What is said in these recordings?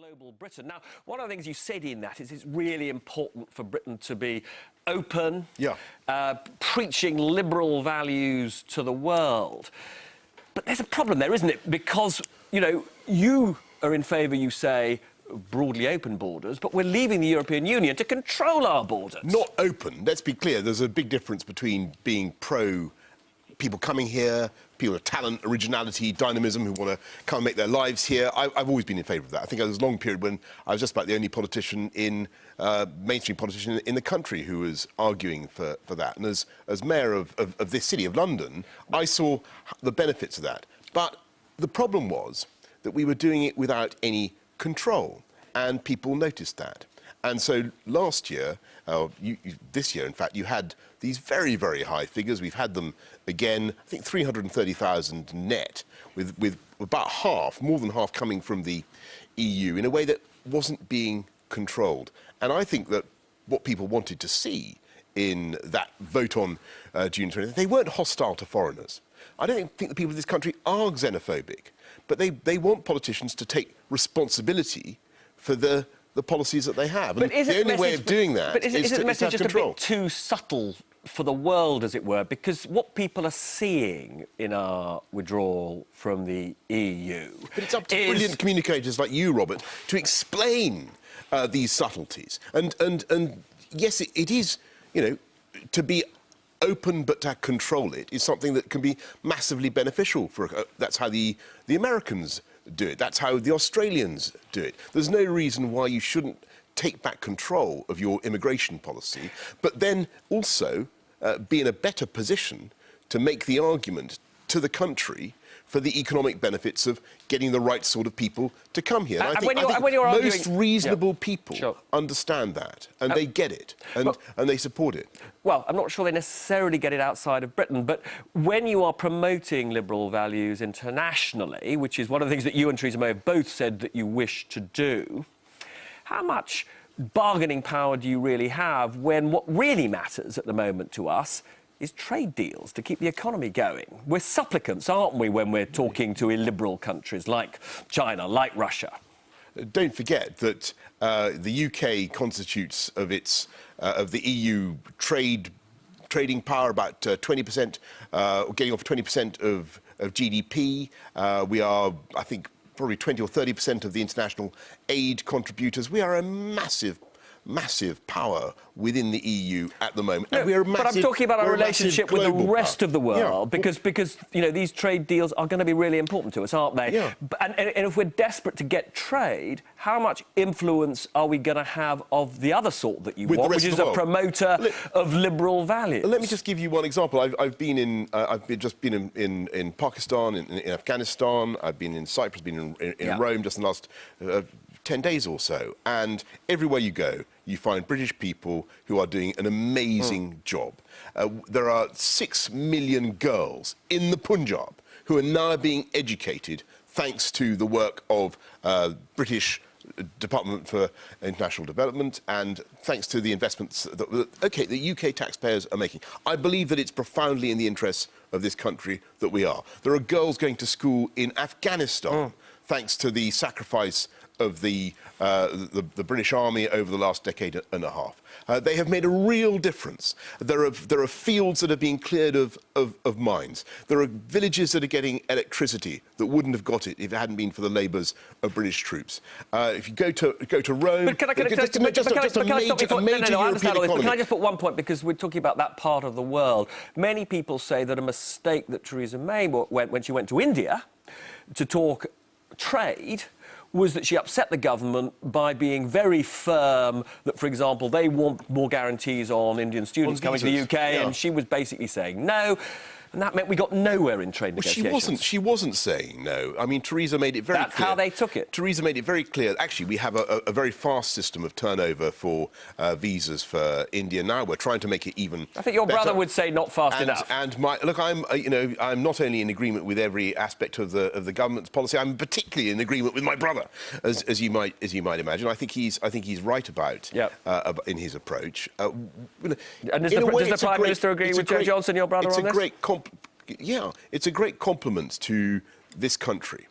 global Britain. Now, one of the things you said in that is it's really important for Britain to be open, preaching liberal values to the world. But there's a problem there, isn't it? Because, you know, you are in favour, you say, of broadly open borders, but we're leaving the European Union to control our borders. Not open. Let's be clear. There's a big difference between being pro people coming here, people of talent, originality, dynamism, who want to come and make their lives here. I've always been in favour of that. I think there was a long period when I was just about the only politician in, mainstream politician in the country who was arguing for that. And as mayor of this city, of London, I saw the benefits of that. But the problem was that we were doing it without any control, and people noticed that. And so last year, this year, in fact, you had these very, very high figures. We've had them again, I think 330,000 net, with about half, more than half, coming from the EU in a way that wasn't being controlled. And I think that what people wanted to see in that vote on June 20th, they weren't hostile to foreigners. I don't think the people of this country are xenophobic, but they want politicians to take responsibility for the policies that they have. And the only way of doing that is the to message have just control. a bit too subtle for the world, as it were? Because what people are seeing in our withdrawal from the EU... But it's up to brilliant communicators like you, Robert, to explain these subtleties. And yes, it is, you know, to be open but to control it is something that can be massively beneficial for that's how the Americans do it, that's how the Australians do it. There's no reason why you shouldn't take back control of your immigration policy, but then also be in a better position to make the argument to the country for the economic benefits of getting the right sort of people to come here. And I think most reasonable people understand that, and they get it, and they support it. Well, I'm not sure they necessarily get it outside of Britain, but when you are promoting liberal values internationally, which is one of the things that you and Theresa May have both said that you wish to do, how much bargaining power do you really have when what really matters at the moment to us is trade deals to keep the economy going? We're supplicants, aren't we, when we're talking to illiberal countries like China, like Russia? Don't forget that the UK constitutes of the EU trading power about 20%, getting off 20% of GDP. We are, I think, probably 20 or 30% of the international aid contributors. We are a massive power within the EU at the moment. No, and we're but I'm talking about our relationship with the rest of the world, because you know, these trade deals are going to be really important to us, aren't they? Yeah. And if we're desperate to get trade, how much influence are we going to have of the other sort that you want, which is a promoter of liberal values? Let me just give you one example. I've just been in Pakistan, in Afghanistan. I've been in Cyprus, been in Rome just in the last 10 days or so, and everywhere you go, you find British people who are doing an amazing job. There are 6 million girls in the Punjab who are now being educated thanks to the work of British Department for International Development and thanks to the investments that the UK taxpayers are making. I believe that it's profoundly in the interests of this country that we are. There are girls going to school in Afghanistan thanks to the sacrifice of the British Army over the last decade and a half. They have made a real difference. There are fields that are being cleared of mines. There are villages that are getting electricity that wouldn't have got it if it hadn't been for the labours of British troops. If you go to Rome, Can I just put one point, because we're talking about that part of the world. Many people say that a mistake that Theresa May when she went to India to talk trade was that she upset the government by being very firm that, for example, they want more guarantees on Indian students coming to the UK, and she was basically saying no. And that meant we got nowhere in trade negotiations. She wasn't saying no. I mean, Theresa made it very clear. That's how they took it. Theresa made it very clear. Actually, we have a very fast system of turnover for visas for India now. We're trying to make it even I think your brother would say not fast enough. And I'm not only in agreement with every aspect of the government's policy. I'm particularly in agreement with my brother, as you might imagine. I think he's right about in his approach. And does the Prime Minister agree with Joe Johnson, your brother, on this? It's a great compliment to this country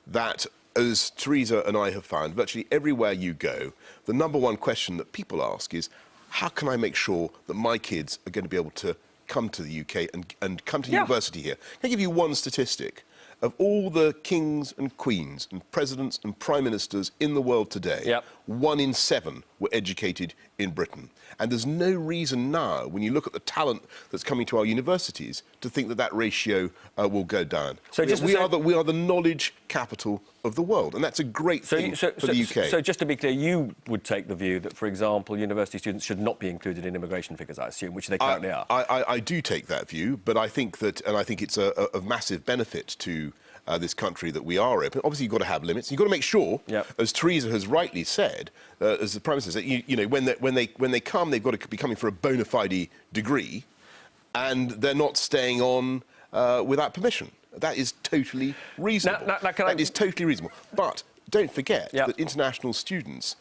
that as Theresa and I have found, virtually everywhere you go, the number one question that people ask is, how can I make sure that my kids are going to be able to come to the UK and come to university here? Can I give you one statistic? Of all the kings and queens and presidents and prime ministers in the world today, 1 in 7 were educated in Britain. And there's no reason now, when you look at the talent that's coming to our universities, to think that that ratio will go down. So we are the knowledge capital of the world, and that's a great thing for the UK. So just to be clear, you would take the view that, for example, university students should not be included in immigration figures, I assume, which they currently are. I do take that view, but I think it's of massive benefit to this country that we are open. Obviously, you've got to have limits. You've got to make sure, as Theresa has rightly said, as the Prime Minister said, you know, when they come, they've got to be coming for a bona fide degree, and they're not staying on without permission. That is totally reasonable. That is totally reasonable. But don't forget that international students,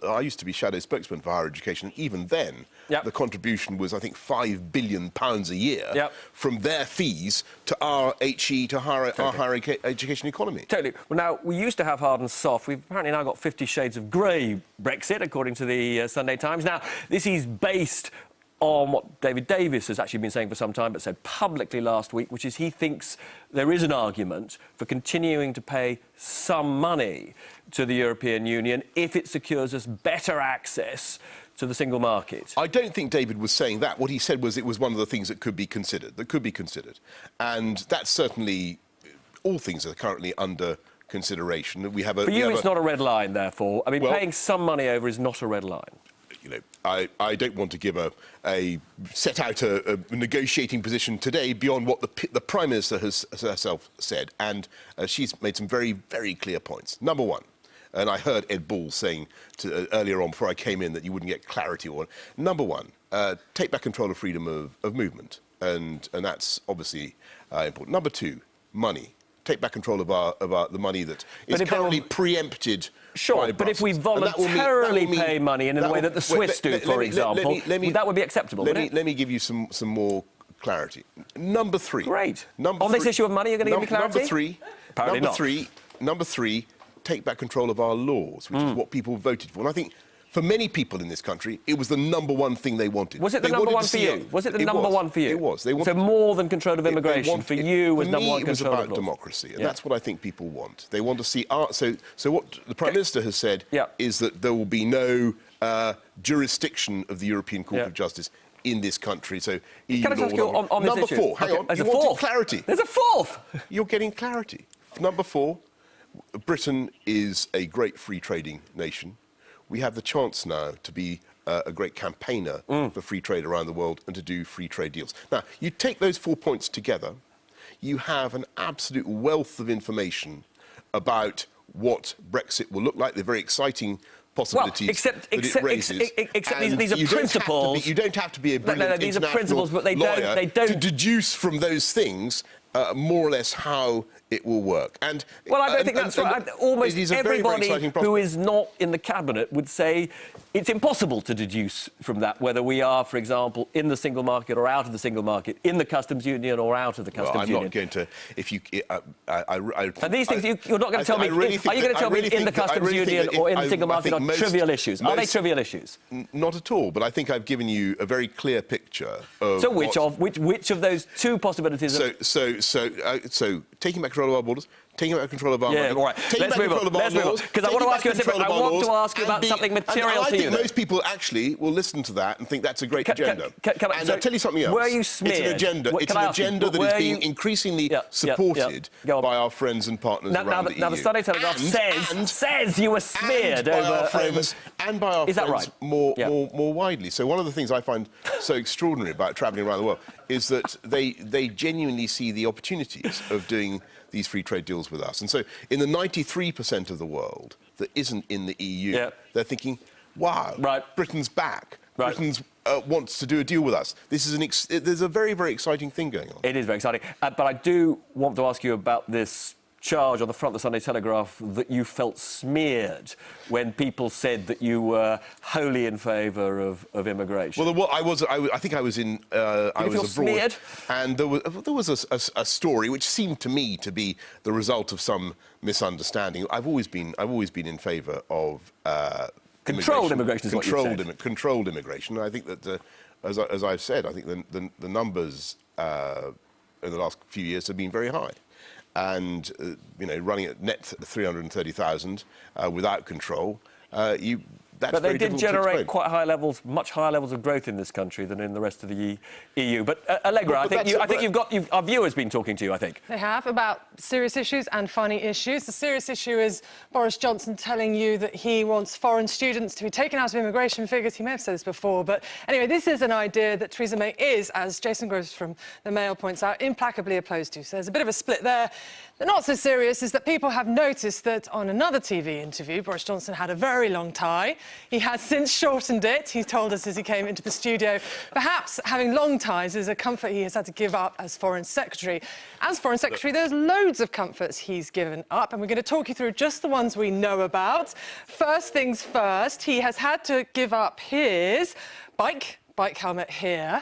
I used to be shadow spokesman for higher education, and even then, the contribution was, I think, £5 billion a year from their fees to our HE, to our higher education economy. Totally. Well, now, we used to have hard and soft. We've apparently now got 50 shades of grey Brexit, according to the Sunday Times. Now, this is based on what David Davis has actually been saying for some time, but said publicly last week, which is he thinks there is an argument for continuing to pay some money to the European Union if it secures us better access to the single market. I don't think David was saying that. What he said was it was one of the things that could be considered, And that's certainly, all things are currently under consideration. We have a... For you, it's not a red line, therefore. I mean, paying some money over is not a red line. You know, I don't want to give set out a negotiating position today beyond what the Prime Minister has herself said, and she's made some very, very clear points. Number one, and I heard Ed Ball saying earlier on before I came in that you wouldn't get clarity on. Number one, take back control of freedom of movement, and that's obviously important. Number two, money. Take back control of the money that is currently preempted. Sure, but if we voluntarily pay money in the way that the Swiss do, for example, that would be acceptable, wouldn't it? Let me give you some more clarity. Number three. Great. On this issue of money, you're going to give me clarity? Number three, take back control of our laws, which is what people voted for. And I think for many people in this country, it was the number one thing they wanted. Was it the number one for you? Was it the number one for you? It was. So more than control of immigration for you was number one control of laws? It was about democracy, and that's what I think people want. They want to see So what the Prime Minister has said is that there will be no jurisdiction of the European Court of Justice in this country. So EU Can I ask you on this issue? Number four, hang on. There's you a wanted fourth. Clarity. There's a fourth. You're getting clarity. Number four, Britain is a great free trading nation. We have the chance now to be a great campaigner for free trade around the world and to do free trade deals. Now, you take those 4 points together, you have an absolute wealth of information about what Brexit will look like, the very exciting possibilities except it raises. Except these are principles. You don't have to be a brilliant these are principles, but they don't to deduce from those things more or less how it will work. I don't think that's right. Almost everybody who is not in the cabinet would say it's impossible to deduce from that whether we are, for example, in the single market or out of the single market, in the customs union or out of the customs union. I'm not going to. If you, and these things you're not going to tell me. Are you going to tell me in the customs union or in the single market are trivial issues? Are they trivial issues? Not at all. But I think I've given you a very clear picture of. So which of those two possibilities? So taking back control of our borders, taking back control of our money, all right. Let's move on. Because I want to ask you about something material to you. I think most people actually will listen to that and think that's a great agenda. And I'll tell you something else. Were you smeared? It's an agenda. It's an agenda that is being increasingly supported by our friends and partners around the EU. Now, the Sunday Telegraph says you were smeared over our friends and by our friends more widely. So one of the things I find so extraordinary about travelling around the world is that they genuinely see the opportunities of doing these free trade deals with us. And so in the 93% of the world that isn't in the EU, they're thinking, wow, Britain's back. Britain wants to do a deal with us. This is there's a very, very exciting thing going on. It is very exciting. But I do want to ask you about this charge on the front of the Sunday Telegraph that you felt smeared when people said that you were wholly in favour of immigration. Well, I think I was in. I was abroad, smeared? and there was a story which seemed to me to be the result of some misunderstanding. I've always been in favour of controlled immigration. Is what you said. Controlled immigration. I think that, as I've said, I think the numbers in the last few years have been very high. And, running at net 330,000 without control, that's but they very did difficult to generate explain. much higher levels of growth in this country than in the rest of the EU. But Allegra, I think our viewers been talking to you. I think they have about serious issues and funny issues. The serious issue is Boris Johnson telling you that he wants foreign students to be taken out of immigration figures. He may have said this before, but anyway, this is an idea that Theresa May is, as Jason Groves from the Mail points out, implacably opposed to. So there's a bit of a split there. The not so serious is that people have noticed that on another TV interview, Boris Johnson had a very long tie. He has since shortened it. He told us as he came into the studio, perhaps having long ties is a comfort he has had to give up as Foreign Secretary. As Foreign Secretary, there's loads of comforts he's given up, and we're going to talk you through just the ones we know about. First things first, he has had to give up his bike helmet here.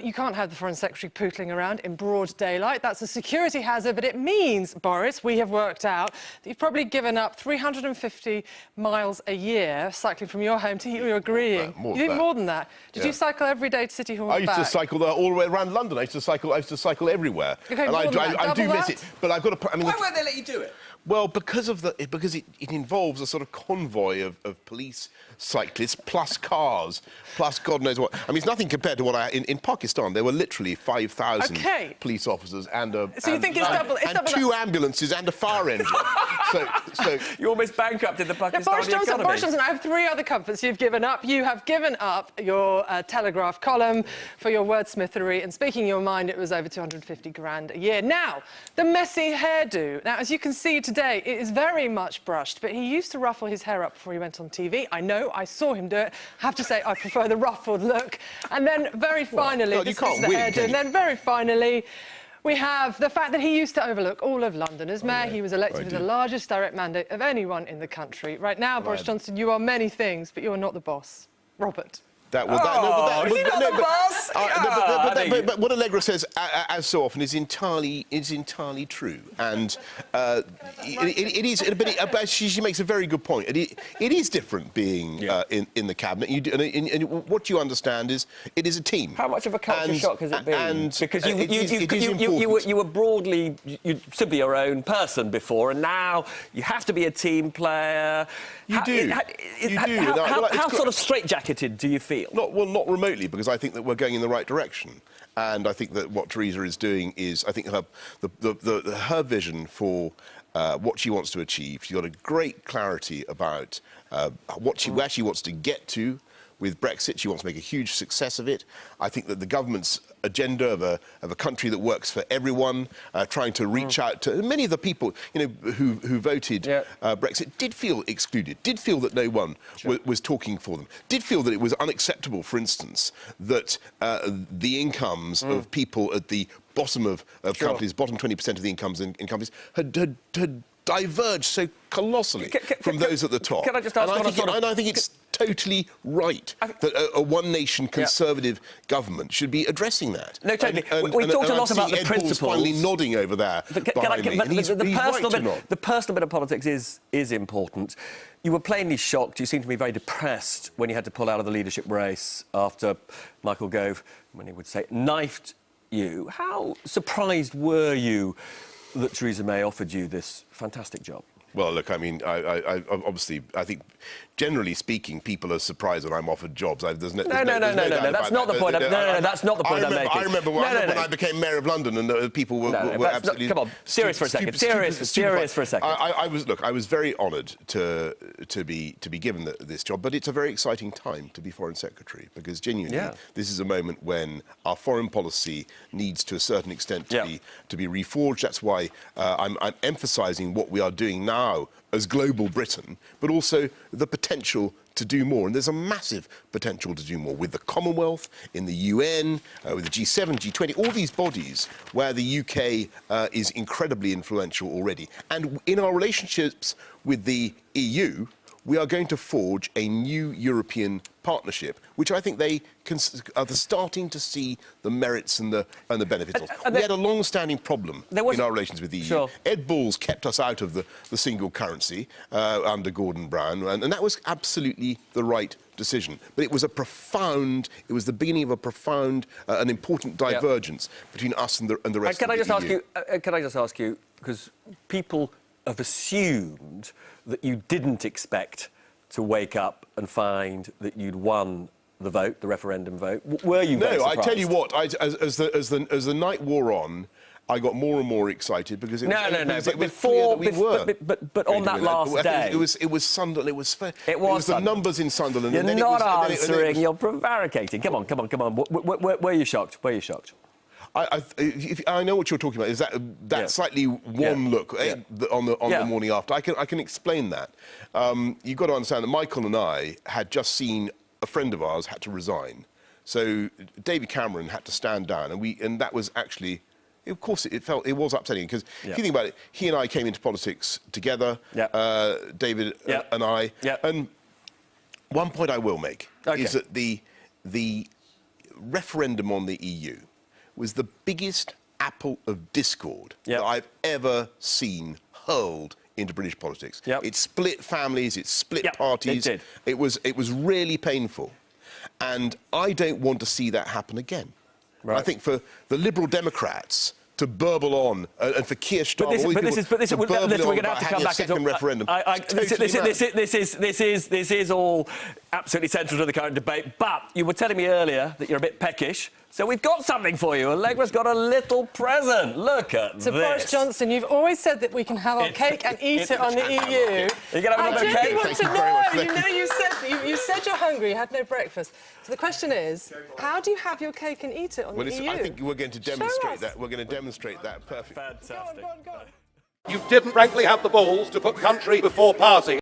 You can't have the Foreign Secretary pootling around in broad daylight. That's a security hazard, but it means, Boris, we have worked out that you've probably given up 350 miles a year cycling from your home to here. You're agreeing. More you think more than that? Did you cycle every day to City Hall and back? I used to cycle all the way around London. I used to cycle everywhere. Okay, and I do miss it. But I've got to. Why won't they let you do it? Well, because it involves a sort of convoy of police, cyclists, plus cars, plus God knows what. I mean, it's nothing compared to what in Pakistan. There were literally 5,000 police officers and so you think it's double? It's double two ambulances and a fire engine. so you almost bankrupted the Pakistani economy. Boris Johnson, I have three other comforts you've given up. You have given up your Telegraph column for your wordsmithery, and speaking your mind, it was over 250 grand a year. Now, the messy hairdo. Now, as you can see today, it is very much brushed, but he used to ruffle his hair up before he went on TV. I know, I saw him do it. I have to say, I prefer the ruffled look. And then very finally, well, this is the hairdo. And then very finally, we have the fact that he used to overlook all of London as mayor. He was elected with the largest direct mandate of anyone in the country. Right now, Boris Johnson, you are many things, but you are not the boss. Robert. Is he not the boss? But what Allegra says, as so often, is entirely true, and it is. But she makes a very good point. It is different being in the cabinet. And what you understand is it is a team. How much of a culture shock has it been? Because you were broadly simply your own person before, and now you have to be a team player. You do. How sort of straitjacketed do you feel? Not remotely, because I think that we're going in the right direction. And I think that what Theresa is doing is, I think her vision for what she wants to achieve. She's got a great clarity about where she wants to get to with Brexit. She wants to make a huge success of it. I think that the government's agenda of a country that works for everyone, trying to reach out to many of the people who voted Brexit, did feel excluded, did feel that no one was talking for them, did feel that it was unacceptable, for instance, that the incomes of people at the bottom of companies, bottom 20% of the incomes in companies, had diverged so colossally from those at the top. Can I just ask and I think it's totally right that a one-nation Conservative government should be addressing that. No, totally. We talked a lot about the principles. Finally nodding over there behind me. The personal bit of politics is important. You were plainly shocked. You seemed to be very depressed when you had to pull out of the leadership race after Michael Gove, when he would say, knifed you. How surprised were you that Theresa May offered you this fantastic job? Well, look, I mean, I obviously, I think, generally speaking, people are surprised when I'm offered jobs. There's no doubt that's not the point. That's not the point I'm making. I remember when I became mayor of London, and people were absolutely. Come on, serious for a second. Serious for a second. I was very honoured to be given this job, but it's a very exciting time to be Foreign Secretary, because genuinely, this is a moment when our foreign policy needs, to a certain extent, to be reforged. That's why I'm emphasising what we are doing now now as global Britain, but also the potential to do more. And there's a massive potential to do more with the Commonwealth, in the UN, with the G7, G20, all these bodies where the UK is incredibly influential already. And in our relationships with the EU, we are going to forge a new European partnership, which I think they are starting to see the merits and the benefits of. We had a long-standing problem in our relations with the EU. Sure. Ed Balls kept us out of the single currency under Gordon Brown, and that was absolutely the right decision. But it was the beginning of a profound and important divergence between us and the rest of the EU. Can I just ask you, because people have assumed that you didn't expect to wake up and find that you'd won the vote, the referendum vote. Were you very surprised? I tell you what, as the night wore on, I got more and more excited because it but on that last day, it was Sunderland. It was the numbers in Sunderland. You're not answering. You're prevaricating. Come on. Were you shocked? I know what you're talking about. Is that slightly wan look on the morning after? I can explain that. You've got to understand that Michael and I had just seen a friend of ours had to resign, so David Cameron had to stand down, and that was actually. Of course, it was upsetting because if you think about it, he and I came into politics together, David and I. And one point I will make is that the referendum on the EU was the biggest apple of discord that I've ever seen hurled into British politics. It split families, it split parties. It did. It was really painful, and I don't want to see that happen again. Right. I think for the Liberal Democrats to burble on and for Keir Starmer, we're going to have to come back into referendum. This is all absolutely central to the current debate. But you were telling me earlier that you're a bit peckish. So we've got something for you. Allegra's got a little present. Look at this. So Boris Johnson, you've always said that we can have our cake and eat it on the EU. You're going to have a bit of cake? I want to know. You said you're hungry. You had no breakfast. So the question is, how do you have your cake and eat it on the EU? I think we're going to demonstrate that. We're going to demonstrate that perfectly. Fantastic. Go on. You didn't frankly have the balls to put country before party.